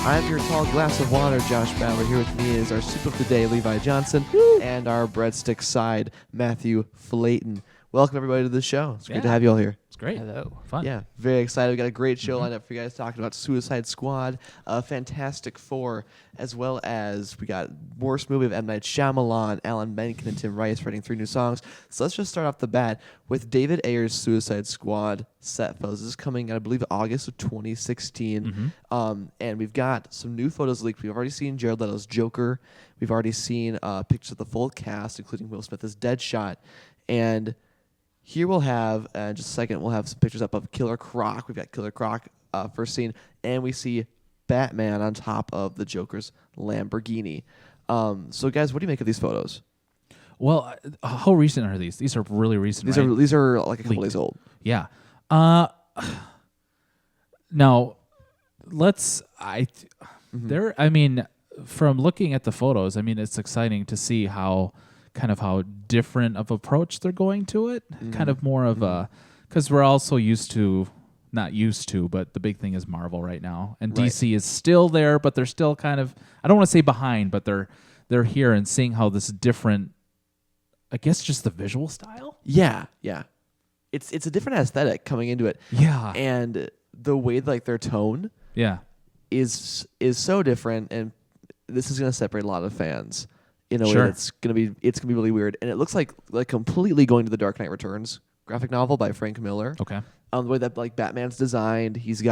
I'm your tall glass of water, Josh Bauer. Here with me is our soup of the day, Levi Johnson, and our breadstick side, Matthew Flayton. Welcome, everybody, to the show. It's great to have you all here. It's great. Hello. Fun. Yeah, very excited. We got a great show lined up for you guys, talking about Suicide Squad, Fantastic Four, as well as we got worst movie of M. Night Shyamalan, Alan Menken, and Tim Rice writing 3 new songs. So let's just start off the bat with David Ayer's Suicide Squad set photos. This is coming, I believe, August of 2016. And we've got some new photos leaked. We've already seen Jared Leto's Joker. We've already seen pictures of the full cast, including Will Smith as Deadshot. And here we'll have, just a second, we'll have some pictures up of Killer Croc. We've got Killer Croc first scene, and we see Batman on top of the Joker's Lamborghini. So, guys, what do you make of these photos? Well, how recent are these? These are really recent. These are like a couple days old. Yeah. Now, let's. I mean, from looking at the photos, I mean, it's exciting to see how different of approach they're going to it. Kind of more of a, because we're also not used to, but the big thing is Marvel right now, and DC is still there, but they're still kind of, I don't want to say behind, but they're here, and seeing how this different, I guess, just the visual style. Yeah. It's a different aesthetic coming into it. Yeah. And the way their tone is so different, and this is going to separate a lot of fans in a way that's going to be really weird. And it looks like completely going to the Dark Knight Returns graphic novel by Frank Miller. Okay. The way that Batman's designed, he's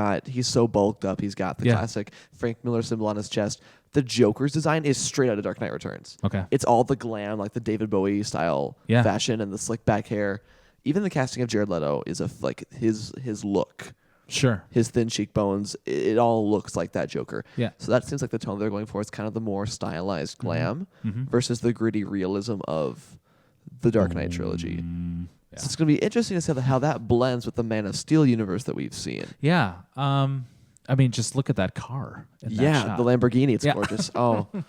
so bulked up. He's got the classic Frank Miller symbol on his chest. The Joker's design is straight out of Dark Knight Returns. Okay. It's all the glam, like the David Bowie style fashion and the slick back hair. Even the casting of Jared Leto is his look. Sure. His thin cheekbones, it all looks like that Joker. Yeah. So that seems like the tone they're going for. It's kind of the more stylized glam versus the gritty realism of the Dark Knight trilogy. Yeah. So it's going to be interesting to see how that blends with the Man of Steel universe that we've seen. Yeah. I mean, just look at that car. In that shot. The Lamborghini. It's gorgeous. Oh. But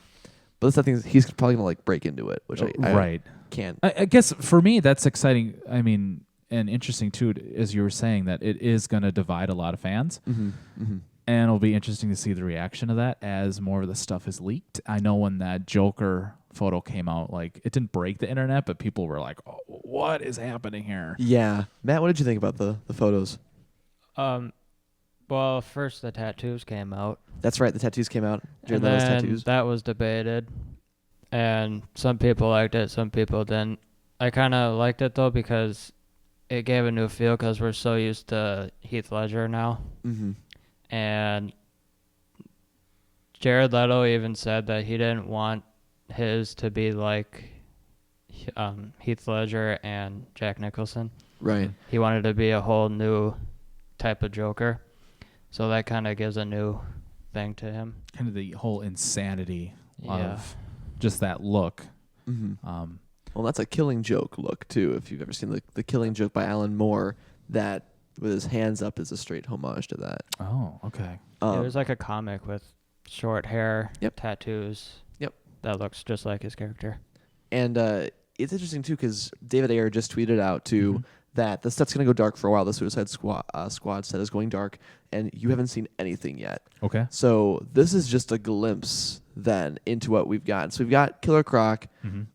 that's the thing, he's probably going to break into it, which I can't. I guess for me, that's exciting. I mean, and interesting too, as you were saying, that it is going to divide a lot of fans. And it'll be interesting to see the reaction of that as more of the stuff is leaked. I know when that Joker photo came out, it didn't break the internet, but people were like, oh, what is happening here? Yeah. Matt, what did you think about the photos? Well, first the tattoos came out. That's right, the tattoos came out. And then that was debated. And some people liked it, some people didn't. I kind of liked it, though, because it gave a new feel, because we're so used to Heath Ledger now. And Jared Leto even said that he didn't want his to be like Heath Ledger and Jack Nicholson. Right. He wanted to be a whole new type of Joker. So that kind of gives a new thing to him. Kind of the whole insanity of just that look. Well, that's a Killing Joke look, too. If you've ever seen the Killing Joke by Alan Moore, that with his hands up is a straight homage to that. Oh, okay. It was like a comic with short hair, tattoos. Yep. That looks just like his character. And it's interesting, too, because David Ayer just tweeted out, too, that the set's going to go dark for a while. The Suicide Squad set is going dark, and you haven't seen anything yet. Okay. So this is just a glimpse, then, into what we've got. So we've got Killer Croc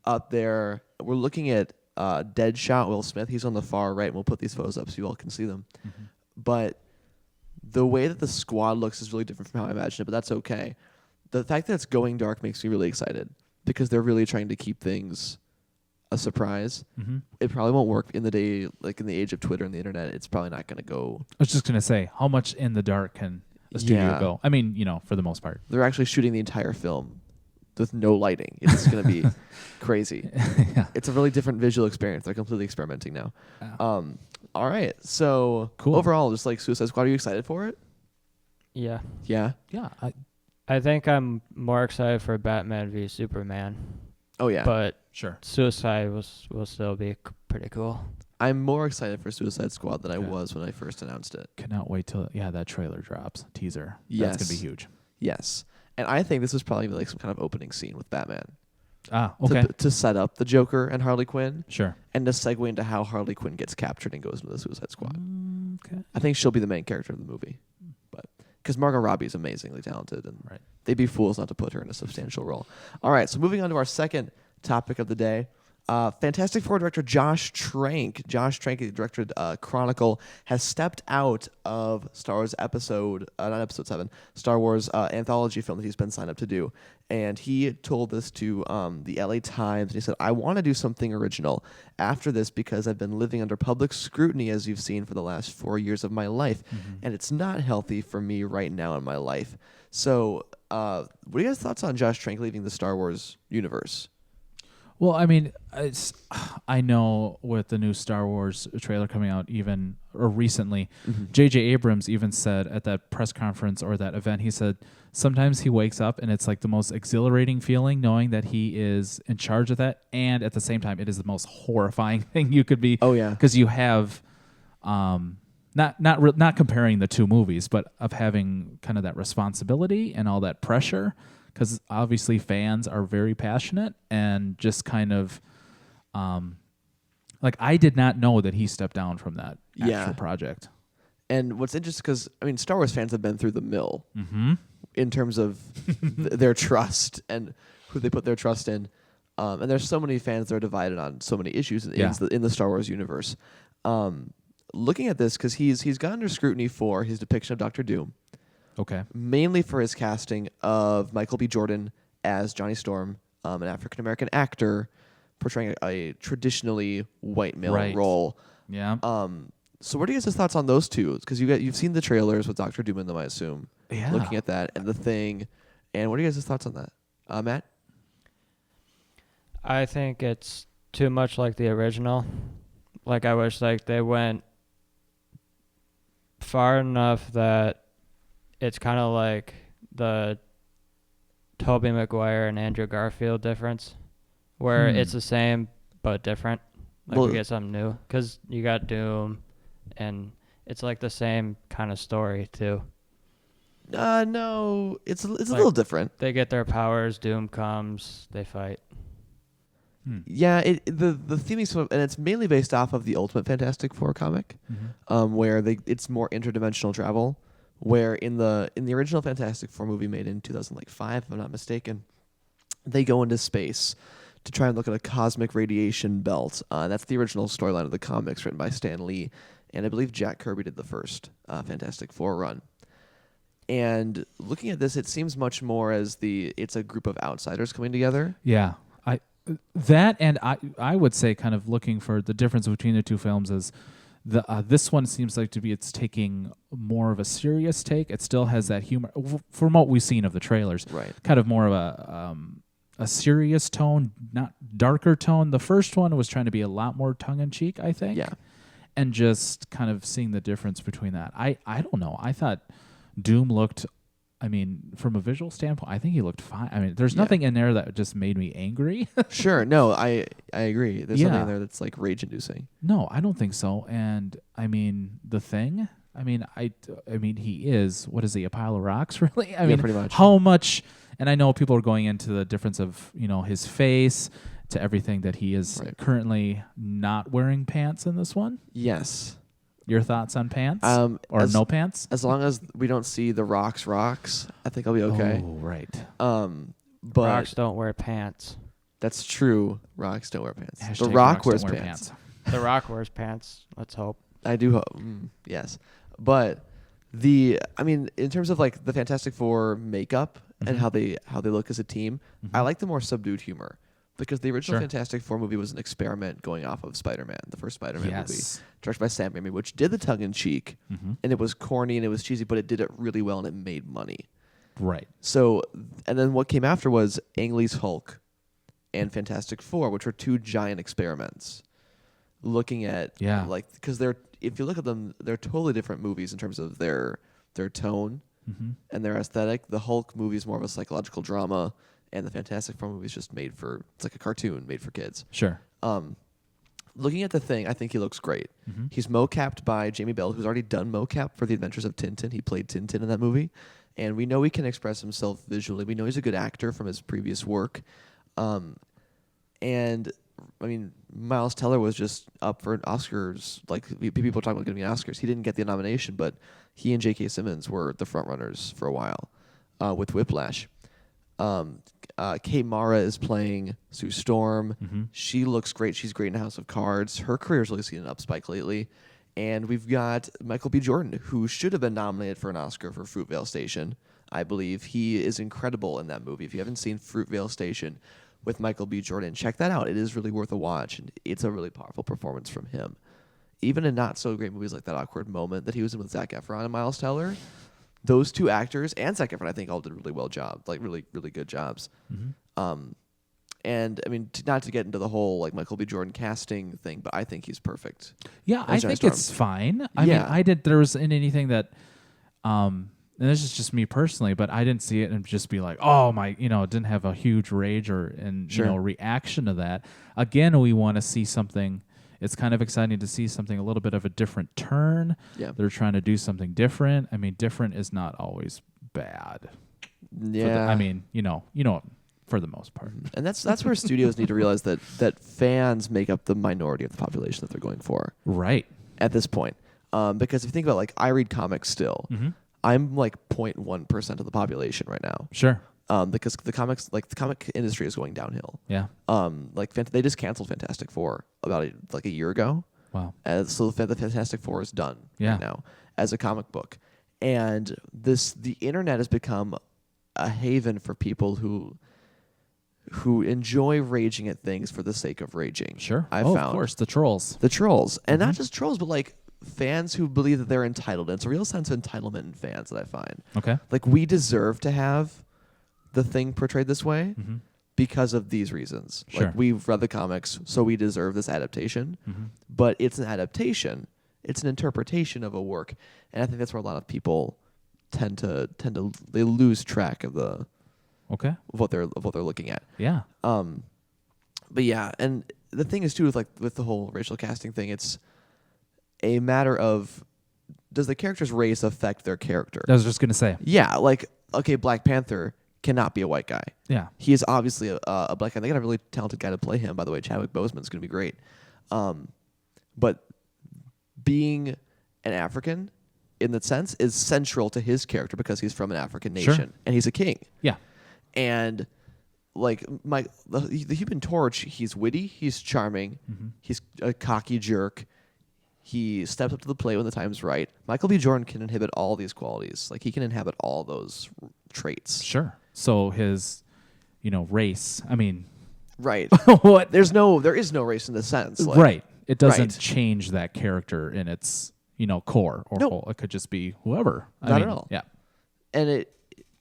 up there. We're looking at Deadshot Will Smith. He's on the far right, and we'll put these photos up so you all can see them. But the way that the squad looks is really different from how I imagined it, but that's okay. The fact that it's going dark makes me really excited, because they're really trying to keep things a surprise. It probably won't work in the age of Twitter and the internet. It's probably not going to go. I was just going to say, how much in the dark can a studio go? I mean, for the most part. They're actually shooting the entire film with no lighting. It's going to be crazy. It's a really different visual experience. They're completely experimenting now. All right. So cool. Overall, just like Suicide Squad, are you excited for it? Yeah. Yeah? Yeah. I think I'm more excited for Batman v Superman. Oh, yeah. But sure, Suicide will still be pretty cool. I'm more excited for Suicide Squad than I was when I first announced it. Cannot wait till that trailer drops. Teaser. Yes. That's going to be huge. Yes. And I think this was probably like some kind of opening scene with Batman. Okay. To set up the Joker and Harley Quinn. Sure. And to segue into how Harley Quinn gets captured and goes into the Suicide Squad. Okay. I think she'll be the main character of the movie. because Margot Robbie is amazingly talented, and Right. they'd be fools not to put her in a substantial role. All right, so moving on to our second topic of the day. Fantastic Four director Josh Trank. Josh Trank, the director of Chronicle, has stepped out of Star Wars not episode 7, Star Wars anthology film that he's been signed up to do. And he told this to the LA Times, and he said, I want to do something original after this because I've been living under public scrutiny, as you've seen, for the last 4 years of my life. And it's not healthy for me right now in my life. So what are you guys' thoughts on Josh Trank leaving the Star Wars universe? Well, I mean, I know with the new Star Wars trailer coming out recently, J.J. Abrams even said at that press conference or that event, he said sometimes he wakes up and it's like the most exhilarating feeling knowing that he is in charge of that, and at the same time, it is the most horrifying thing you could be. Oh, yeah. Because you have, not comparing the two movies, but of having kind of that responsibility and all that pressure. Because obviously fans are very passionate and just kind of, I did not know that he stepped down from that actual project. And what's interesting, because, I mean, Star Wars fans have been through the mill in terms of their trust and who they put their trust in. And there's so many fans that are divided on so many issues in the Star Wars universe. Looking at this, because he's gone under scrutiny for his depiction of Doctor Doom. Okay. Mainly for his casting of Michael B. Jordan as Johnny Storm, an African-American actor portraying a traditionally white male role. Yeah. So what are you guys' thoughts on those two? Because you've seen the trailers with Dr. Doom in them, I assume. Yeah. Looking at that and The Thing. And what are you guys' thoughts on that? Matt? I think it's too much like the original. Like, I wish they went far enough that it's kind of like the Tobey Maguire and Andrew Garfield difference, where it's the same but different. Like, we get something new. Because you got Doom, and it's like the same kind of story, too. No, it's a little different. They get their powers, Doom comes, they fight. Yeah, the theme is, and it's mainly based off of the Ultimate Fantastic Four comic, where it's more interdimensional travel. Where in the original Fantastic Four movie made in 2005, if I'm not mistaken, they go into space to try and look at a cosmic radiation belt. That's the original storyline of the comics written by Stan Lee, and I believe Jack Kirby did the first Fantastic Four run. And looking at this, it seems much more as it's a group of outsiders coming together. Yeah. I would say, kind of looking for the difference between the two films is this one seems like it's taking more of a serious take. It still has that humor from what we've seen of the trailers. Right. Kind of more of a serious tone, not darker tone. The first one was trying to be a lot more tongue in cheek, I think. Yeah. And just kind of seeing the difference between that. I don't know. I thought Doom looked, from a visual standpoint, I think he looked fine. There's nothing in there that just made me angry. Sure. No, I agree. There's something in there that's like rage inducing. No, I don't think so. And The Thing, he is, what is he, a pile of rocks, really? Pretty much. How much, and I know people are going into the difference of, his face to everything that he is currently not wearing pants in this one. Yes. Your thoughts on pants? No pants? As long as we don't see the rocks, I think I'll be okay. Oh, right. But Rocks don't wear pants. That's true. Rocks don't wear pants. Hashtag The Rock rocks wears don't wear pants. The Rock wears pants. Let's hope. I do hope. Yes. But in terms of like the Fantastic Four makeup and how they look as a team, I like the more subdued humor. Because the original Fantastic Four movie was an experiment going off of Spider-Man, the first Spider-Man movie, directed by Sam Raimi, which did the tongue-in-cheek, and it was corny and it was cheesy, but it did it really well and it made money. Right. So, and then what came after was Ang Lee's Hulk and Fantastic Four, which were two giant experiments. Looking at, because if you look at them, they're totally different movies in terms of their tone and their aesthetic. The Hulk movie is more of a psychological drama. And the Fantastic Four movie is just it's like a cartoon made for kids. Sure. Looking at The Thing, I think he looks great. He's mocapped by Jamie Bell, who's already done mocap for The Adventures of Tintin. He played Tintin in that movie. And we know he can express himself visually. We know he's a good actor from his previous work. And I mean, Miles Teller was just up for Oscars. Like people were talking about getting Oscars. He didn't get the nomination, but he and J.K. Simmons were the front runners for a while with Whiplash. Kate Mara is playing Sue Storm. Mm-hmm. She looks great. She's great in House of Cards. Her career's really seen an upspike lately. And we've got Michael B. Jordan, who should have been nominated for an Oscar for Fruitvale Station. I believe he is incredible in that movie. If you haven't seen Fruitvale Station with Michael B. Jordan, check that out. It is really worth a watch, and it's a really powerful performance from him. Even in not so great movies like That Awkward Moment that he was in with Zac Efron and Miles Teller, those two actors and Zac Efron, I think, all did really well job, like really, really good jobs. Mm-hmm. And I mean, not to get into the whole like Michael B. Jordan casting thing, but I think he's perfect. Yeah, I as Johnny think Storm. it's fine. I mean, there was in anything that, and this is just me personally, but I didn't see it and just be like, oh my, didn't have a huge rage or reaction to that. Again, we want to see something. It's kind of exciting to see something a little bit of a different turn. Yeah, they're trying to do something different. I mean, different is not always bad. Yeah, for the most part. And that's where studios need to realize that fans make up the minority of the population that they're going for. Right. At this point. Because if you think about, like, I read comics still. Mm-hmm. I'm like 0.1% of the population right now. Sure. Because the comic industry is going downhill. Yeah. They just canceled Fantastic Four about a year ago. Wow. So the Fantastic Four is done right now as a comic book. And the internet has become a haven for people who enjoy raging at things for the sake of raging. Sure. I've found. Of course, the trolls. The trolls. And not just trolls, but like fans who believe that they're entitled. And it's a real sense of entitlement in fans that I find. Okay. Like, we deserve to have the thing portrayed this way because of these reasons. Sure. Like, we've read the comics, so we deserve this adaptation. But it's an adaptation. It's an interpretation of a work. And I think that's where a lot of people tend to they lose track of the Okay. of what they're looking at. Yeah. But yeah, and the thing is too with the whole racial casting thing, it's a matter of, does the character's race affect their character? I was just gonna say. Yeah, like, okay, Black Panther cannot be a white guy. Yeah. He is obviously a black guy. They got a really talented guy to play him, by the way. Chadwick Boseman's going to be great. But being an African, in that sense, is central to his character because he's from an African nation. Sure. And he's a king. Yeah. And like the Human Torch, he's witty, he's charming, he's a cocky jerk. He steps up to the plate when the time's right. Michael B. Jordan can inhibit all these qualities. Like, he can inhabit all those traits. Sure. So his, race. I mean, Right. what? There is no race in this sense. Like, Right. It doesn't right. change that character in its, core or No. whole. It could just be whoever. Not at all. Yeah. And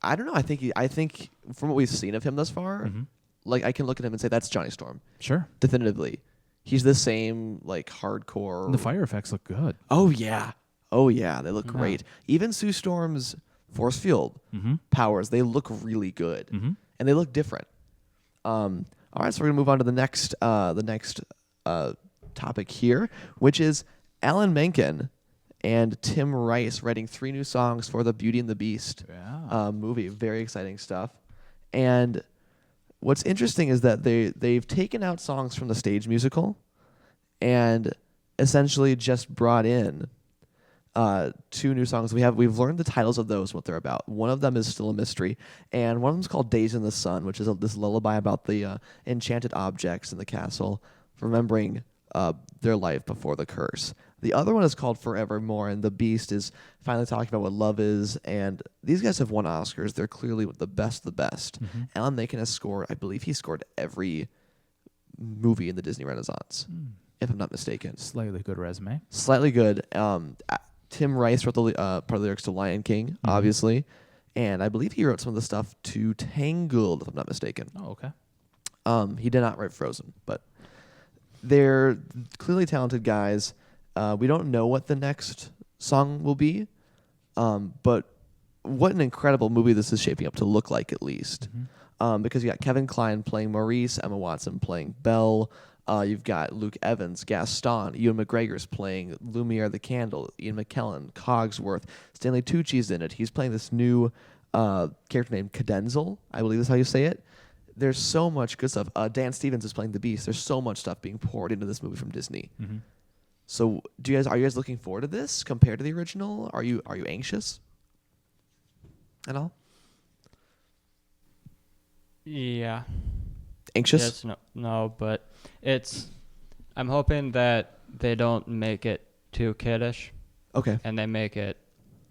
I don't know. I think from what we've seen of him thus far, like, I can look at him and say that's Johnny Storm. Sure. Definitively. He's the same, like, hardcore. And the fire effects look good. Oh yeah. They look great. Even Sue Storm's force field powers, they look really good. And they look different. All right, so we're gonna move on to the next topic here, which is Alan Menken and Tim Rice writing 3 new songs for the Beauty and the Beast movie. Very exciting stuff. And what's interesting is that they've taken out songs from the stage musical and essentially just brought in 2 new songs. We've learned the titles of those, what they're about. One of them is still a mystery, and one of them is called Days in the Sun, which is this lullaby about the enchanted objects in the castle, remembering their life before the curse. The other one is called Forevermore, and the Beast is finally talking about what love is. And these guys have won Oscars. They're clearly the best of the best. Alan Menken has scored, I believe he scored every movie in the Disney Renaissance, if I'm not mistaken. Slightly good resume. Slightly good. Tim Rice wrote the part of the lyrics to Lion King, obviously. And I believe he wrote some of the stuff to Tangled, if I'm not mistaken. Oh, okay. He did not write Frozen, but they're clearly talented guys. We don't know what the next song will be, but what an incredible movie this is shaping up to look like, at least. Because you got Kevin Kline playing Maurice, Emma Watson playing Belle. You've got Luke Evans, Gaston, Ewan McGregor's playing Lumiere the Candle, Ian McKellen, Cogsworth, Stanley Tucci's in it. He's playing this new character named Cadenzel, I believe is how you say it. there's so much good stuff. Dan Stevens is playing the Beast. There's so much stuff being poured into this movie from Disney. Mm-hmm. So, are you guys looking forward to this compared to the original? Are you anxious at all? Yeah. Anxious? Yes, no, but I'm hoping that they don't make it too kiddish Okay. and they make it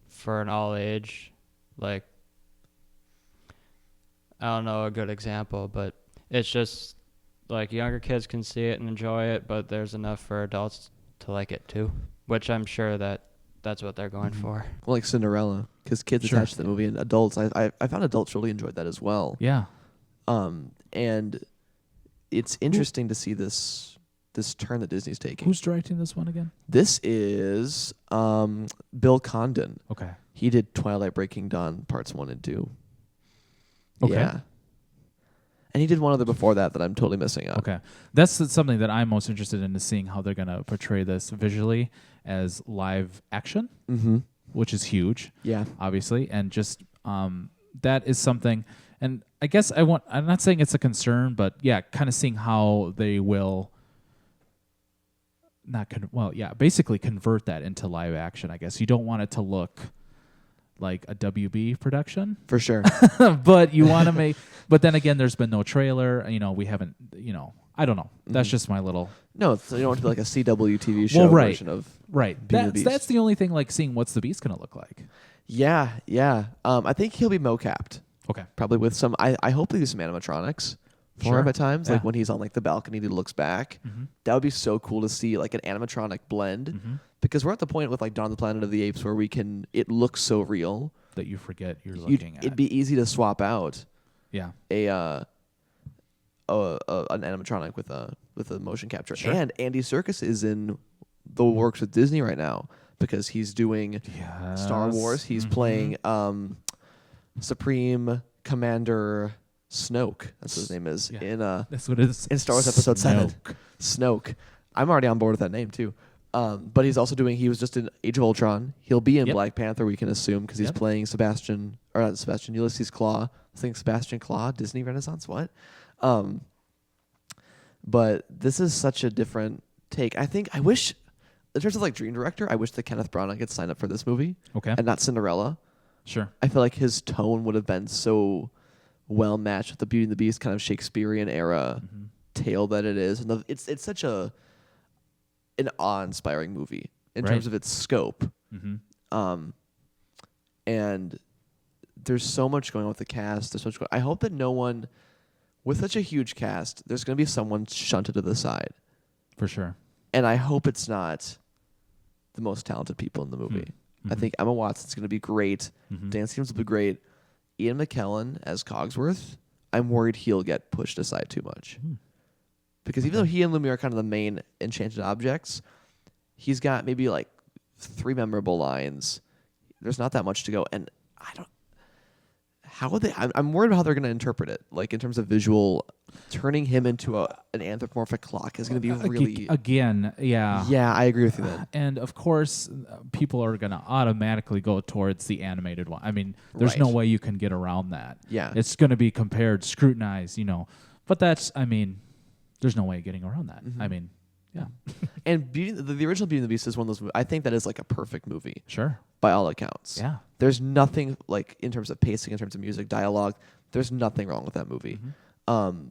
for an all age, like, I don't know a good example, but it's just like younger kids can see it and enjoy it, but there's enough for adults to like it too, which I'm sure that's what they're going for. Well, like Cinderella, because kids Sure. attached to the movie, and adults. I found adults really enjoyed that as well. Yeah. And it's interesting to see this turn that Disney's taking. Who's directing this one again? This is Bill Condon. Okay. He did Twilight Breaking Dawn parts 1 and 2. Okay. Yeah. And he did one other before that I'm totally missing out. Okay. That's something that I'm most interested in, is seeing how they're going to portray this visually as live action, Mm-hmm. which is huge, Yeah. obviously. And just that is something. And I guess I'm not saying it's a concern, but yeah, kind of seeing how they will basically convert that into live action, I guess. You don't want it to look like a WB production, For sure. but you want to but then again, there's been no trailer, we haven't, I don't know. That's just my little. No, you don't want it to be like a CW TV show right. version of Right. Beauty and the Beast. That's the only thing, like seeing what's the Beast going to look like. Yeah, yeah. I think he'll be mocapped. Okay. Probably with some, I hope they do some animatronics for Sure. him at times. Like Yeah. when he's on like the balcony, he looks back. Mm-hmm. That would be so cool to see, like an animatronic blend. Mm-hmm. Because we're at the point with like Dawn of the Planet of the Apes where it looks so real. That you forget you're looking at. It'd be easy to swap out Yeah. an animatronic with a motion capture. Sure. And Andy Serkis is in the works with Disney right now because he's doing Star Wars. He's Mm-hmm. playing Supreme Commander Snoke. That's what his name is. Yeah. That's what it is. In Star Wars Episode 7. Snoke. Snoke. I'm already on board with that name too. But he was just in Age of Ultron. He'll be in Yep. Black Panther, we can assume, because he's Yep. playing Ulysses Claw. I think Sebastian Claw, Disney Renaissance, what? But this is such a different take. I wish, in terms of like Dream Director, I wish that Kenneth Branagh could sign up for this movie Okay. and not Cinderella. Sure. I feel like his tone would have been so well matched with the Beauty and the Beast kind of Shakespearean era Mm-hmm. tale that it is. And it's such an awe-inspiring movie in Right. terms of its scope. Mm-hmm. And there's so much going on with the cast. There's so much I hope that no one, with such a huge cast, there's going to be someone shunted to the side. For sure. And I hope it's not the most talented people in the movie. Mm-hmm. I think Emma Watson's going to be great. Mm-hmm. Dan Stevens will be great. Ian McKellen as Cogsworth, I'm worried he'll get pushed aside too much. Because even though he and Lumiere are kind of the main enchanted objects, he's got maybe like 3 memorable lines. There's not that much to go. And I'm worried about how they're going to interpret it. Like in terms of visual, turning him into an anthropomorphic clock is going to be really... Again, yeah. Yeah, I agree with you then. And of course, people are going to automatically go towards the animated one. I mean, there's Right. no way you can get around that. Yeah. It's going to be compared, scrutinized, But there's no way of getting around that. Mm-hmm. I mean, yeah. And the original Beauty and the Beast is one of those movies. I think that is like a perfect movie Sure. by all accounts. Yeah. There's nothing like in terms of pacing, in terms of music, dialogue. There's nothing wrong with that movie. Mm-hmm.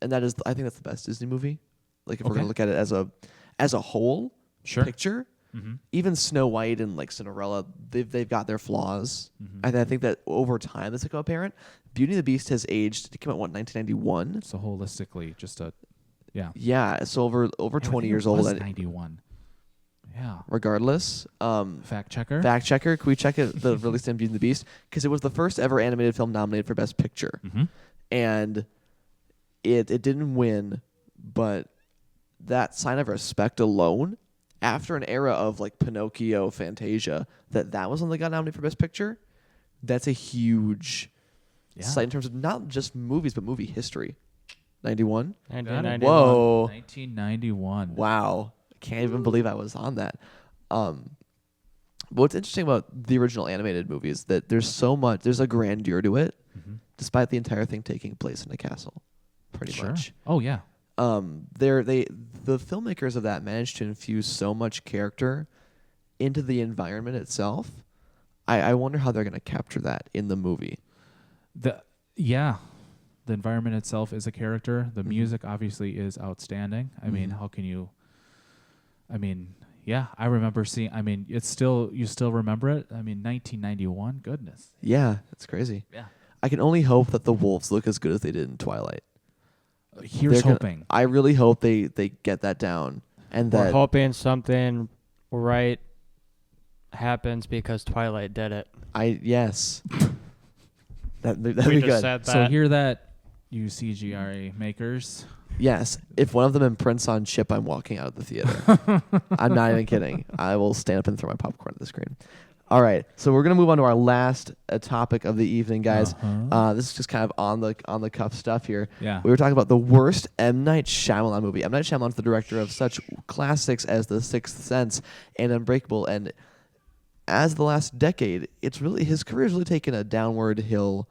And that is, I think that's the best Disney movie. Like if we're Okay. gonna look at it as a whole Sure. picture, Mm-hmm. even Snow White and like Cinderella, they've got their flaws. Mm-hmm. I think that over time this become apparent. Beauty and the Beast has aged. It came out 1991. So holistically, just yeah. Yeah, so over I 20 think years it old. was And 91. Yeah. regardless, Fact checker. fact checker, can we check the release date of Beauty and the Beast? Because it was the first ever animated film nominated for Best Picture. Mm-hmm. And it didn't win, but that sign of respect alone, after an era of like Pinocchio, Fantasia, that was one that got nominated for Best Picture, that's a huge sight in terms of not just movies, but movie history. 91? 1991. Whoa. 1991. Wow. I can't even believe I was on that. But what's interesting about the original animated movie is that there's a grandeur to it, Mm-hmm. despite the entire thing taking place in a castle. pretty much. Oh yeah. The filmmakers of that managed to infuse so much character into the environment itself. I wonder how they're going to capture that in the movie. The environment itself is a character. The music obviously is outstanding. I mean, how can you? I mean, yeah, I remember seeing. I mean, you still remember it. I mean, 1991. Goodness. Yeah, that's crazy. Yeah. I can only hope that the wolves look as good as they did in Twilight. Here's hoping. I really hope they get that down, and We're that hoping something right happens because Twilight did it. yes, that'd We be just good. said that. So hear that, you CGI makers. Yes, if one of them imprints on Chip, I'm walking out of the theater. I'm not even kidding. I will stand up and throw my popcorn at the screen. All right, so we're gonna move on to our last topic of the evening, guys. This is just kind of on the cuff stuff here. Yeah. We were talking about the worst M. Night Shyamalan movie. M. Night Shyamalan's the director of such classics as The Sixth Sense and Unbreakable, and as the last decade, it's really his career's really taken a downward hill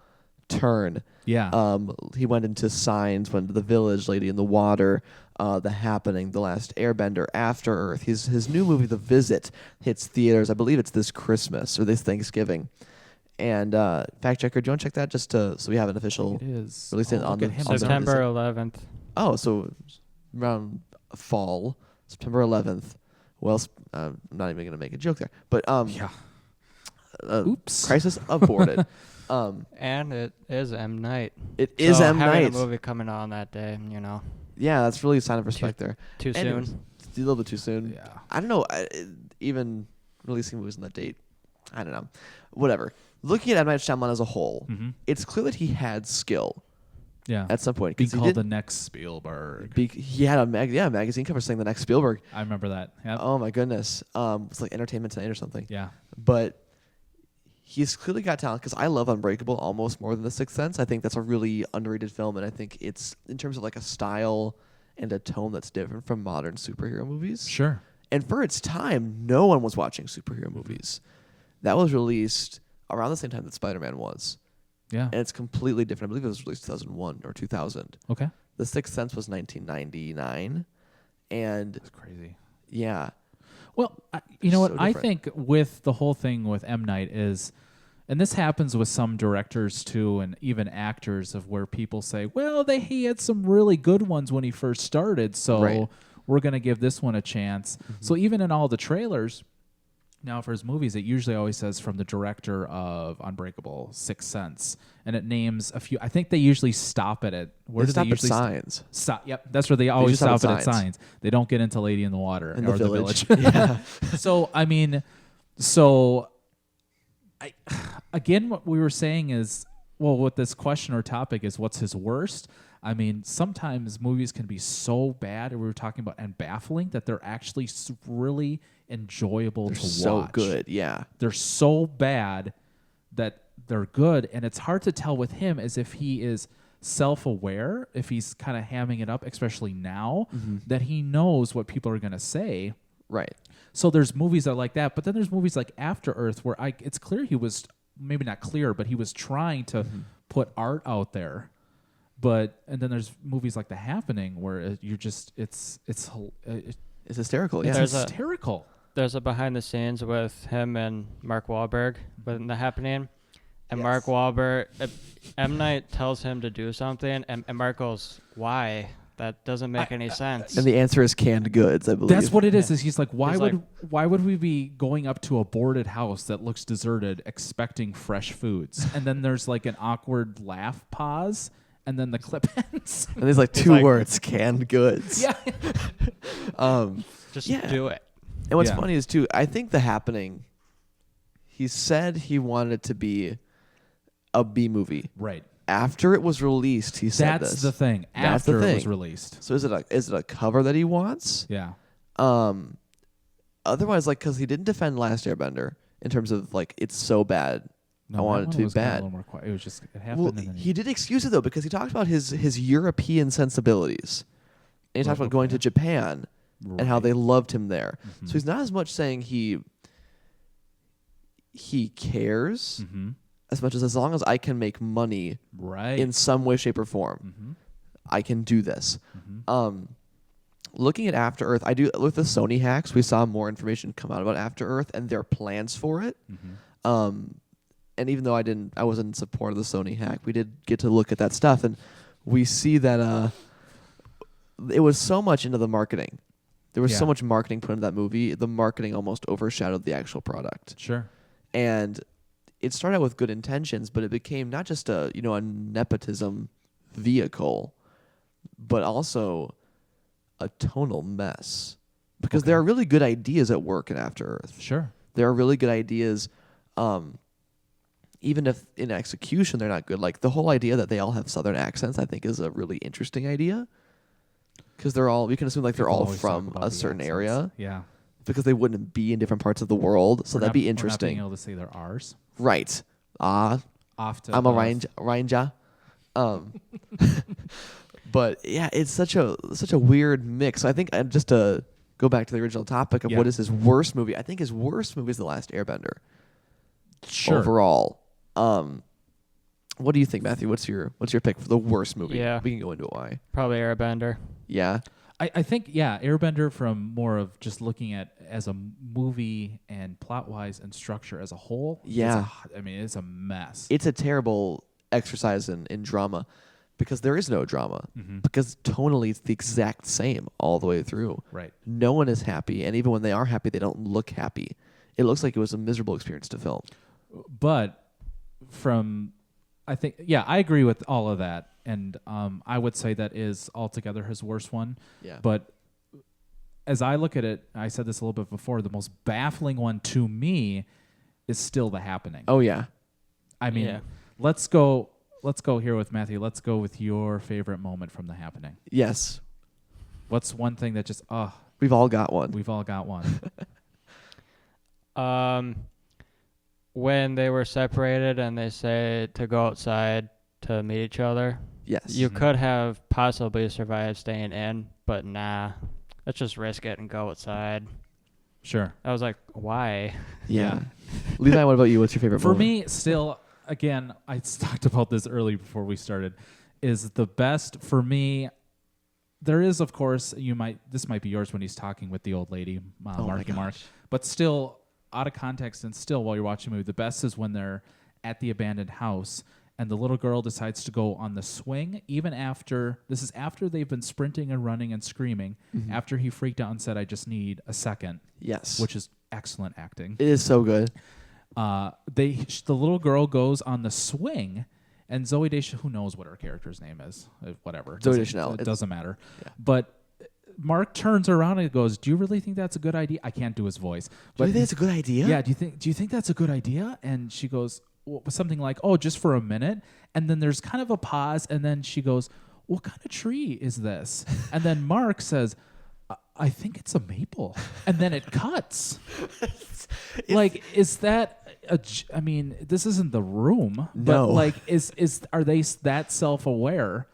turn. Yeah. He went into Signs, went to The Village, Lady in the Water, The Happening, The Last Airbender, After Earth. His new movie, The Visit, hits theaters. I believe it's this Christmas or this Thanksgiving. And fact checker, do you want to check that just so we have an official It is. release date on look the at him. on the- September 11th. Oh, so around fall, September 11th. Well, I'm not even gonna make a joke there, but Yeah. oops, crisis aborted. And it is M. Night. It is So M. having Night. a movie coming on that day, Yeah, that's really a sign of respect there. too And it soon. was a little bit too soon. Yeah. I don't know. Even releasing movies on that date, I don't know. Whatever. Looking at M. Night Shyamalan as a whole, it's clear that he had skill Yeah. at some point. Be 'Cause he called did- the next Spielberg. he had a magazine cover saying the next Spielberg. I remember that. Yep. Oh my goodness. It's like Entertainment Tonight or something. Yeah. But he's clearly got talent because I love Unbreakable almost more than The Sixth Sense. I think that's a really underrated film, and I think it's in terms of like a style and a tone that's different from modern superhero movies. Sure. And for its time, no one was watching superhero movies. That was released around the same time that Spider-Man was. Yeah. And it's completely different. I believe it was released 2001 or 2000. Okay. The Sixth Sense was 1999. And That's crazy. yeah. Well, you know what? So I different. think with the whole thing with M. Night is, and this happens with some directors too, and even actors, of where people say, well, he had some really good ones when he first started, so Right. we're going to give this one a chance. So even in all the trailers, now for his movies, it usually always says from the director of Unbreakable, Sixth Sense, and it names a few. I think they usually stop it at where They do stop they at usually Signs. Stop. Yep, that's where they always just stop stop at it at Signs. Signs. They don't get into Lady in the Water In or the Village. Yeah. So I mean, again, what we were saying is, well, what this question or topic is, what's his worst? I mean, sometimes movies can be so bad, and we were talking about, and baffling, that they're actually really enjoyable They're to so watch. good. Yeah. They're so bad that they're good, and it's hard to tell with him as if he is self-aware, if he's kind of hamming it up, especially now, that he knows what people are going to say. Right. So there's movies that are like that, but then there's movies like After Earth where it's clear he was, maybe not clear, but he was trying to put art out there. And then there's movies like The Happening where you're just it's It's hysterical. Yeah. There's a- hysterical. There's a behind the scenes with him and Mark Wahlberg with The Happening. And Yes. Mark Wahlberg, M. Night tells him to do something, and Mark goes, why? That doesn't make any sense. And the answer is canned goods, I believe. That's what it is. Is he's like, He's why would we be going up to a boarded house that looks deserted, expecting fresh foods? And then there's like an awkward laugh pause, and then the clip ends. And there's like two like- words, canned goods. Yeah. Just yeah. do it. And what's Yeah. funny is too, I think The Happening, he said he wanted it to be a B movie. Right. After it was released, he said That's this. the thing. That's the After it was thing. released. So is it a cover that he wants? Yeah. Otherwise, like, because he didn't defend Last Airbender in terms of like it's so bad. I that want it one to be was kinda a bad. little more quiet. It was just it happened. Well, and then he did excuse it though because he talked about his European sensibilities, and he talked about going to Japan and how Right. they loved him there. Mm-hmm. So he's not as much saying he cares Mm-hmm. as much as long as I can make money Right. in some way, shape, or form. Mm-hmm. I can do this. Looking at After Earth, I do with the Sony hacks. We saw more information come out about After Earth and their plans for it. And even though I wasn't in support of the Sony hack, we did get to look at that stuff, and we see that it was so much into the marketing. There was so much marketing put into that movie. The marketing almost overshadowed the actual product. Sure. And it started out with good intentions, but it became not just a nepotism vehicle, but also a tonal mess. Because there are really good ideas at work in After Earth. Sure. There are really good ideas, even if in execution they're not good. Like the whole idea that they all have Southern accents, I think, is a really interesting idea. Because we can assume like they're all from a certain area. Yeah. Because they wouldn't be in different parts of the world. So that'd be interesting. Not being able to say they're ours. Right. Off to I'm a Ranger. But yeah, it's such a weird mix. So I think just to go back to the original topic of what is his worst movie, I think his worst movie is The Last Airbender. Sure. Overall. What do you think, Matthew? What's your pick for the worst movie? Yeah. We can go into it why. Probably Airbender. Yeah. I think, Airbender, from more of just looking at as a movie and plot-wise and structure as a whole. Yeah. It's a mess. It's a terrible exercise in drama because there is no drama. Because tonally it's the exact same all the way through. Right. No one is happy, and even when they are happy, they don't look happy. It looks like it was a miserable experience to film. But I agree with all of that. And I would say that is altogether his worst one. Yeah. But as I look at it, I said this a little bit before, the most baffling one to me is still The Happening. Oh, yeah. I mean, let's go here with Matthew. Let's go with your favorite moment from The Happening. Yes. What's one thing that just, we've all got one. We've all got one. When they were separated and they say to go outside to meet each other. Yes. You could have possibly survived staying in, but nah. Let's just risk it and go outside. Sure. I was like, why? Yeah. Levi, what about you? What's your favorite For moment? me, still, again, I talked about this early before we started, is the best for me. There is, of course, this might be yours when he's talking with the old lady, Marky Mark, but still out of context and still while you're watching the movie, the best is when they're at the abandoned house and the little girl decides to go on the swing, even after they've been sprinting and running and screaming, after he freaked out and said, I just need a second. Yes. Which is excellent acting. It is so good. The little girl goes on the swing, and Zooey Deschanel, who knows what her character's name is, whatever. Zooey Deschanel. It doesn't matter. Yeah. But Mark turns around and goes, do you really think that's a good idea? I can't do his voice. Do you think it's a good idea? Yeah, do you think that's a good idea? And she goes, something like, oh, just for a minute. And then there's kind of a pause, and then she goes, what kind of tree is this? And then Mark says, I think it's a maple. And then it cuts. Is that this isn't The Room, no. But are they that self-aware?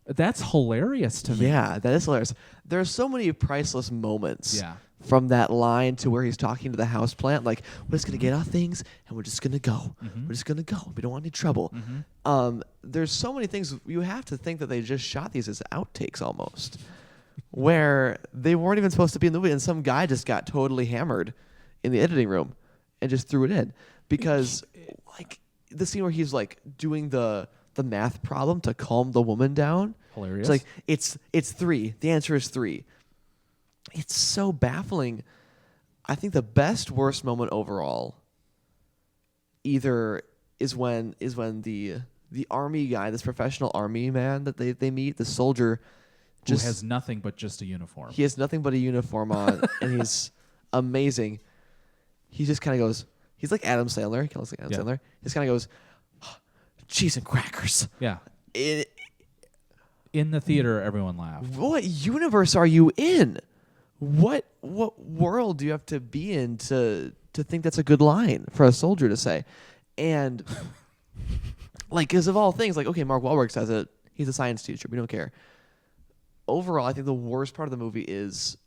That's hilarious to me. Yeah, that is hilarious. There are so many priceless moments. Yeah. From that line to where he's talking to the houseplant, like, we're just going to get our things and we're just going to go. We're just going to go. We don't want any trouble. There's so many things. You have to think that they just shot these as outtakes almost, where they weren't even supposed to be in the movie, and some guy just got totally hammered in the editing room and just threw it in. Because, like, the scene where he's, like, doing the math problem to calm the woman down. Hilarious. It's like, it's 3. The answer is 3. It's so baffling. I think the best worst moment overall either is when the army guy, this professional army man that they meet, the soldier, who has nothing but just a uniform. He has nothing but a uniform on, and he's amazing. He just kind of goes, he's like Adam Sandler. He looks like Adam Sandler. He just kind of goes, cheese and crackers. Yeah. In the theater, everyone laughed. What universe are you in? What world do you have to be in to think that's a good line for a soldier to say? And like, because of all things, like, okay, Mark Wahlberg says it. He's a science teacher. We don't care. Overall, I think the worst part of the movie is,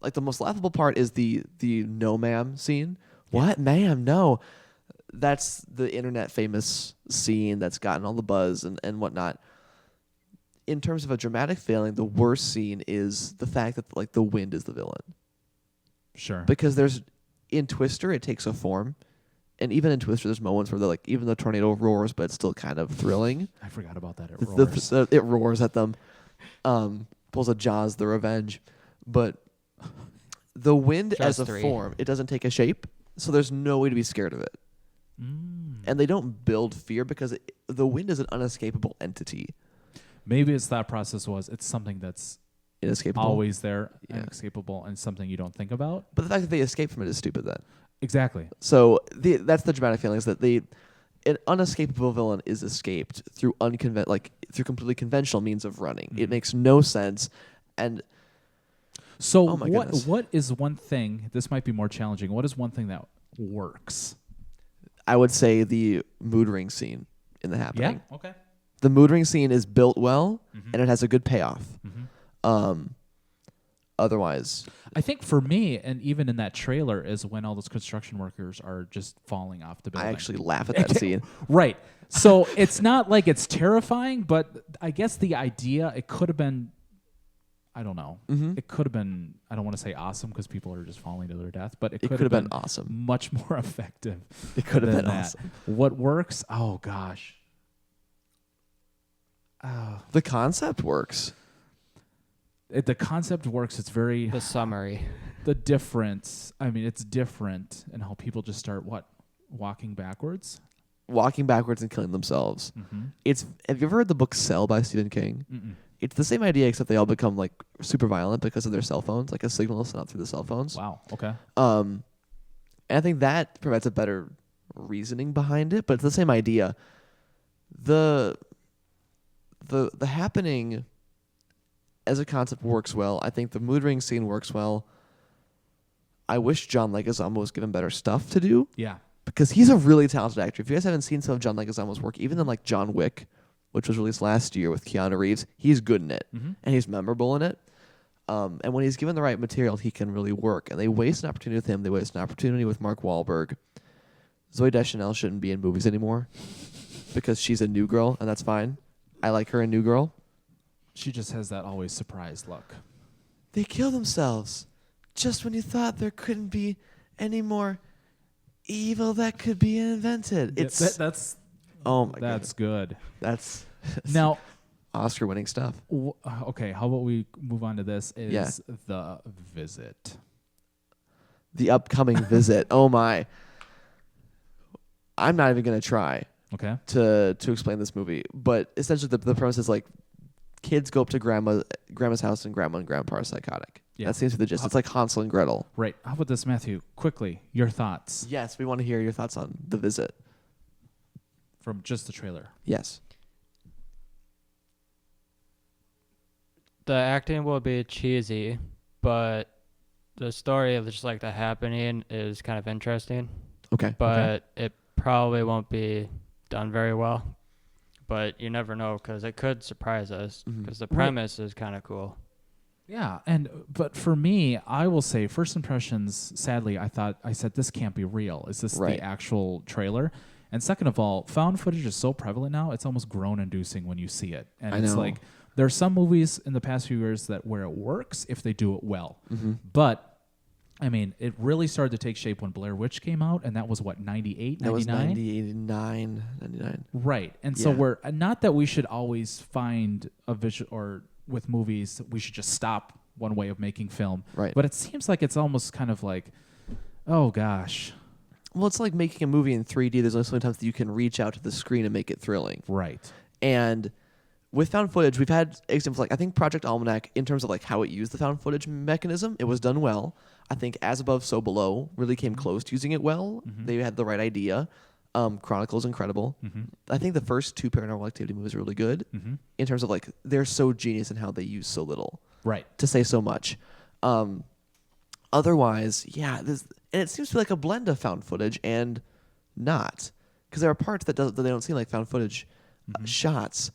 like, the most laughable part is the no ma'am scene. What, ma'am? No. That's the internet famous scene that's gotten all the buzz and whatnot. in terms of a dramatic failing, the worst scene is the fact that like the wind is the villain. Sure. Because in Twister it takes a form, and even in Twister there's moments where like even the tornado roars, but it's still kind of thrilling. I forgot about that. It roars. It roars at them, pulls a Jaws the Revenge, but the wind as a form, it doesn't take a shape, so there's no way to be scared of it. And they don't build fear because the wind is an unescapable entity. Maybe its thought process was it's something that's Inescapable. Always there, inescapable, and something you don't think about. But the fact that they escape from it is stupid then. Exactly. So that's the dramatic feeling, is that an unescapable villain is escaped through through completely conventional means of running. It makes no sense. And so oh my goodness. What is one thing, this might be more challenging, what is one thing that works? I would say the mood ring scene in The Happening. Yeah, okay. The mood ring scene is built well, and it has a good payoff. Otherwise, I think for me, and even in that trailer, is when all those construction workers are just falling off the building. I actually laugh at that scene. Right. So it's not like it's terrifying, but I guess the idea, it could have been, I don't know. It could have been, I don't want to say awesome because people are just falling to their death, but it could have been awesome. Much more effective. It could have been that. awesome. What works? Oh, gosh. The concept works. The concept works. It's very... The summary. The difference. I mean, it's different in how people just start, walking backwards? Walking backwards and killing themselves. Have you ever read the book Cell by Stephen King? Mm-mm. It's the same idea, except they all become like super violent because of their cell phones, like a signal is sent out through the cell phones. Wow. Okay. And I think that provides a better reasoning behind it, but it's the same idea. The Happening as a concept works well. I think the mood ring scene works well. I wish John Leguizamo was given better stuff to do. Yeah. Because he's a really talented actor. If you guys haven't seen some of John Leguizamo's work, even in like John Wick, which was released last year with Keanu Reeves, he's good in it. And he's memorable in it. And when he's given the right material, he can really work. And they waste an opportunity with him. They waste an opportunity with Mark Wahlberg. Zooey Deschanel shouldn't be in movies anymore because she's a new girl, and that's fine. I like her in New Girl. She just has that always surprised look. They kill themselves just when you thought there couldn't be any more evil that could be invented. It's that's oh my god. That's good. That's now Oscar-winning stuff. Okay, how about we move on to this? Is The Visit. The upcoming Visit. Oh my. I'm not even gonna try. Okay. To explain this movie, but essentially the premise is like kids go up to grandma's house and grandma and grandpa are psychotic. Yeah. That seems to be the gist. It's like Hansel and Gretel. Right. How about this, Matthew? Quickly, your thoughts. Yes, we want to hear your thoughts on The Visit. From just the trailer. Yes. The acting will be cheesy, but the story of just like The Happening is kind of interesting. Okay. But it probably won't be done very well. But you never know because it could surprise us because the premise is kind of cool. Yeah, but for me, I will say first impressions, sadly, I said this can't be real. Is this the actual trailer? And second of all, found footage is so prevalent now, it's almost groan-inducing when you see it. And it's like there are some movies in the past few years where it works if they do it well. But I mean, it really started to take shape when Blair Witch came out, and that was what, 98, 99? That was 99. Right. And so we're not that we should always find a visual, or with movies, we should just stop one way of making film. Right. But it seems like it's almost kind of like, oh gosh. Well, it's like making a movie in 3D. There's only so many times that you can reach out to the screen and make it thrilling. Right. And with found footage, we've had examples like I think Project Almanac, in terms of like how it used the found footage mechanism, it was done well. I think As Above, So Below really came close to using it well. They had the right idea. Chronicle's incredible. I think the first two Paranormal Activity movies are really good in terms of like they're so genius in how they use so little, right, to say so much. Otherwise, and it seems to be like a blend of found footage and not, because there are parts that they don't seem like found footage shots.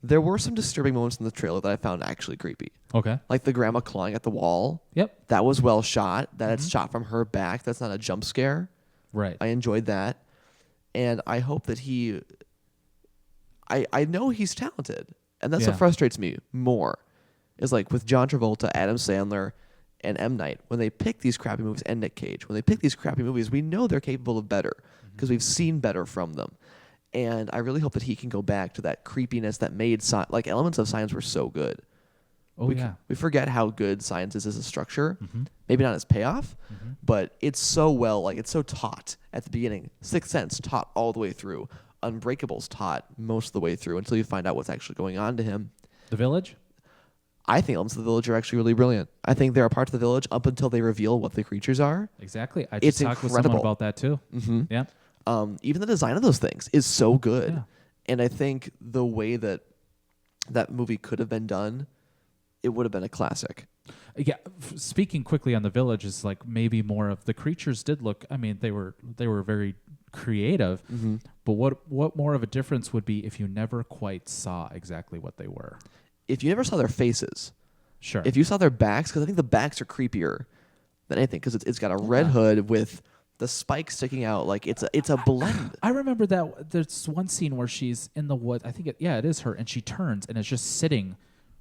There were some disturbing moments in the trailer that I found actually creepy. Okay. Like the grandma clawing at the wall. Yep. That was well shot. That it's shot from her back. That's not a jump scare. Right. I enjoyed that. And I hope that I know he's talented. And that's Yeah. what frustrates me more. Is like with John Travolta, Adam Sandler, and M. Night, when they pick these crappy movies, and Nick Cage, when they pick these crappy movies, we know they're capable of better because we've seen better from them. And I really hope that he can go back to that creepiness that made like Elements of Science were so good. Oh, yeah. We forget how good science is as a structure. Mm-hmm. Maybe not as payoff, Mm-hmm. but it's so well, like it's so taught at the beginning. Sixth Sense taught all the way through. Unbreakable's taught most of the way through until you find out what's actually going on to him. The Village? I think Elements of the Village are actually really brilliant. I think there are parts of the Village up until they reveal what the creatures are. Exactly. I It's just talked with someone incredible. about that too. Mm-hmm. Yeah. Even the design of those things is so good. Yeah. And I think the way that that movie could have been done, it would have been a classic. Yeah, speaking quickly on The Village is like maybe more of the creatures did look. I mean, they were very creative, Mm-hmm. but what more of a difference would be if you never quite saw exactly what they were? If you never saw their faces, Sure. if you saw their backs, because I think the backs are creepier than anything, because it's got a red hood with the spikes sticking out. Like it's a blend. I remember that there's one scene where she's in the woods. I think it is her, and she turns and it's just sitting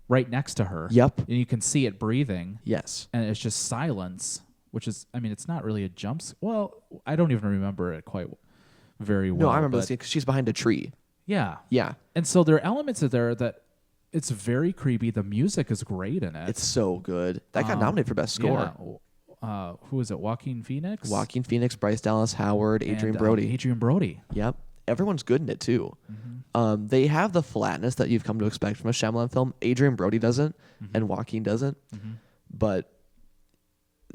right next to her. Yep. And you can see it breathing, Yes. and it's just silence, which is, I mean, it's not really a jump. Well, I don't even remember it quite very well. No, I remember but this scene because she's behind a tree. Yeah. Yeah. And so there are elements of there that it's very creepy. The music is great in it. It's so good. That got nominated for Best Score. Yeah. Who is it? Joaquin Phoenix? Joaquin Phoenix, Bryce Dallas Howard, Adrian And, Brody. Adrian Brody. Yep. Everyone's good in it too. Mm-hmm. They have the flatness that you've come to expect from a Shyamalan film. Adrian Brody doesn't, and Joaquin doesn't. Mm-hmm. But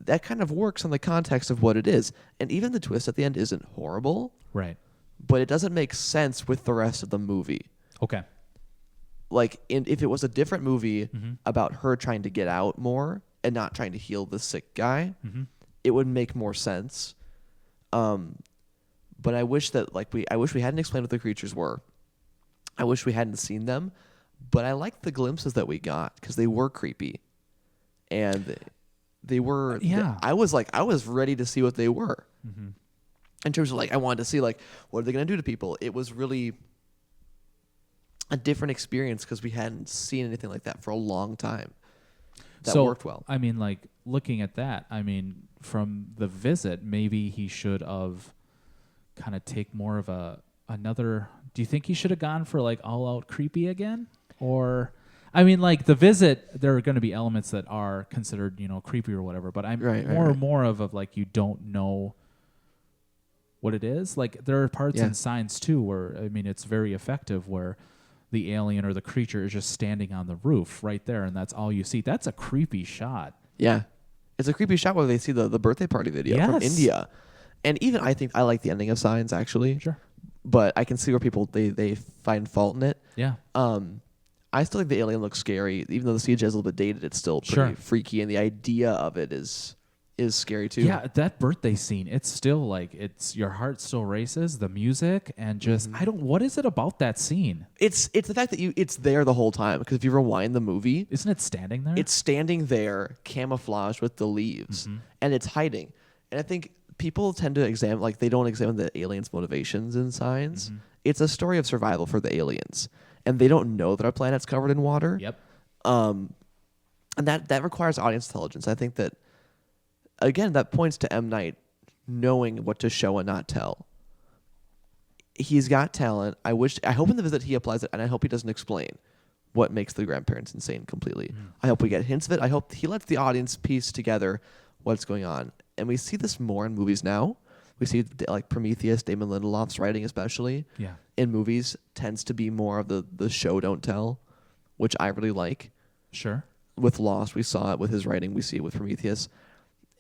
that kind of works in the context of what it is. And even the twist at the end isn't horrible, Right. but it doesn't make sense with the rest of the movie. Okay. Like, if it was a different movie Mm-hmm. about her trying to get out more and not trying to heal the sick guy, Mm-hmm. it would make more sense. But I wish that I wish we hadn't explained what the creatures were. I wish we hadn't seen them, but I liked the glimpses that we got because they were creepy, and they were. Yeah. I was ready to see what they were. Mm-hmm. In terms of I wanted to see what are they going to do to people. It was really a different experience because we hadn't seen anything like that for a long time. That worked well. I mean, like looking at that, I mean, from The Visit, maybe he should have kind of take more of another. Do you think he should have gone for all out creepy again? Or, I mean, like The Visit, there are going to be elements that are considered, creepy or whatever. But I'm more of you don't know what it is. Like there are parts in Signs too where I mean it's very effective where the alien or the creature is just standing on the roof right there, and that's all you see. That's a creepy shot. Yeah. It's a creepy shot where they see the birthday party video from India. And even I think I like the ending of Signs, actually. Sure. But I can see where people, they find fault in it. Yeah. I still think the alien looks scary. Even though the CGI is a little bit dated, it's still pretty freaky. And the idea of it is scary, too. Yeah, that birthday scene, it's still your heart still races, the music, and just, what is it about that scene? It's the fact that it's there the whole time. Because if you rewind the movie, Isn't it standing there? it's standing there, camouflaged with the leaves, and it's hiding. And I think people tend to examine, they don't examine the aliens' motivations in Signs. It's a story of survival for the aliens, and they don't know that our planet's covered in water. Yep. And that requires audience intelligence. I think that, again, that points to M. Night knowing what to show and not tell. He's got talent. I hope in The Visit he applies it, and I hope he doesn't explain what makes the grandparents insane completely. I hope we get hints of it. I hope he lets the audience piece together what's going on. And we see this more in movies now. We see Prometheus, Damon Lindelof's writing especially in movies tends to be more of the show don't tell, which I really like. Sure. With Lost, we saw it with his writing. We see it with Prometheus.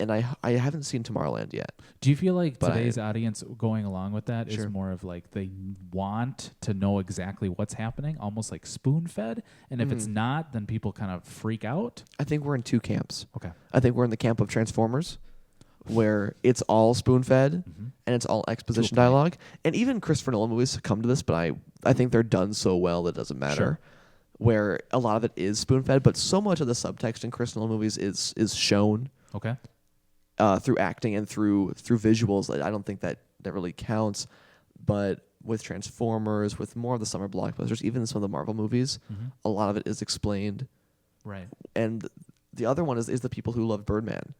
And I haven't seen Tomorrowland yet. Do you feel like today's audience going along with that is Sure. more of they want to know exactly what's happening, almost like spoon-fed? And if it's not, then people kind of freak out? I think we're in two camps. Okay. I think we're in the camp of Transformers, where it's all spoon-fed and it's all exposition dialogue. And even Christopher Nolan movies come to this, but I think they're done so well that it doesn't matter. Sure. Where a lot of it is spoon-fed, but so much of the subtext in Christopher Nolan movies is shown Okay. Through acting and through visuals. I don't think that really counts. But with Transformers, with more of the summer blockbusters, even some of the Marvel movies, a lot of it is explained. Right. And the other one is the people who loved Birdman.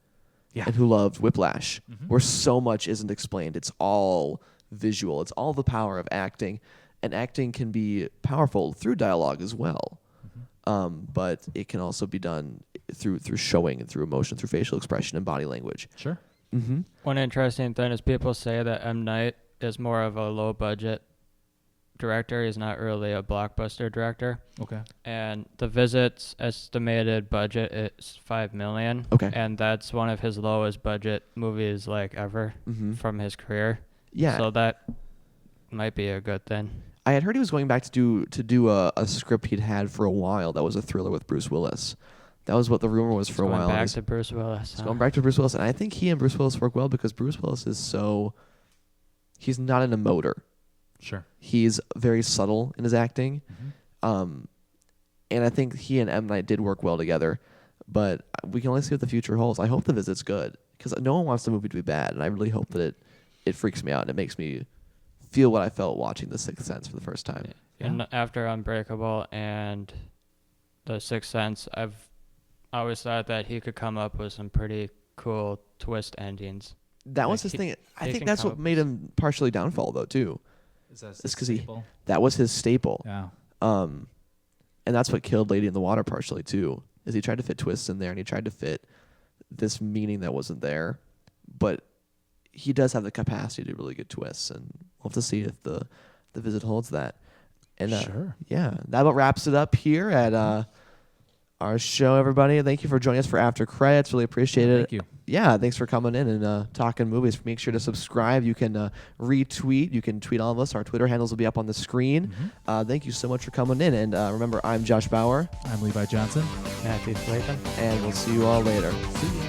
Yeah. And who loved Whiplash, where so much isn't explained. It's all visual. It's all the power of acting. And acting can be powerful through dialogue as well. But it can also be done through showing and through emotion, through facial expression and body language. Sure. One interesting thing is people say that M. Night is more of a low budget director. He's not really a blockbuster director. Okay. And The Visit's estimated budget is $5 million. Okay. And that's one of his lowest budget movies like ever from his career. Yeah. So that might be a good thing. I had heard he was going back to do a script he'd had for a while that was a thriller with Bruce Willis. That was what the rumor was for a while. Going back to Bruce Willis. He's going back to Bruce Willis. And I think he and Bruce Willis work well because Bruce Willis is he's not an emoter. Sure. He's very subtle in his acting. And I think he and M. Night did work well together. But we can only see what the future holds. I hope The Visit's good because no one wants the movie to be bad. And I really hope that it freaks me out and it makes me feel what I felt watching The Sixth Sense for the first time. Yeah. And after Unbreakable and The Sixth Sense, I've always thought that he could come up with some pretty cool twist endings. That was Like his thing. I he think can that's come what up made him partially downfall, though, too. Is that It's because that was his staple. Yeah. And that's what killed Lady in the Water partially, too, is he tried to fit twists in there and he tried to fit this meaning that wasn't there. But he does have the capacity to do really good twists, and we'll have to see if the Visit holds that. And Sure. Yeah, that about wraps it up here at our show, everybody. Thank you for joining us for After Credits. Really appreciate it. Thank you. Yeah, thanks for coming in and talking movies. Make sure to subscribe. You can retweet. You can tweet all of us. Our Twitter handles will be up on the screen. Thank you so much for coming in. And remember, I'm Josh Bauer. I'm Levi Johnson. Matthew Slayton. And we'll see you all later. See ya.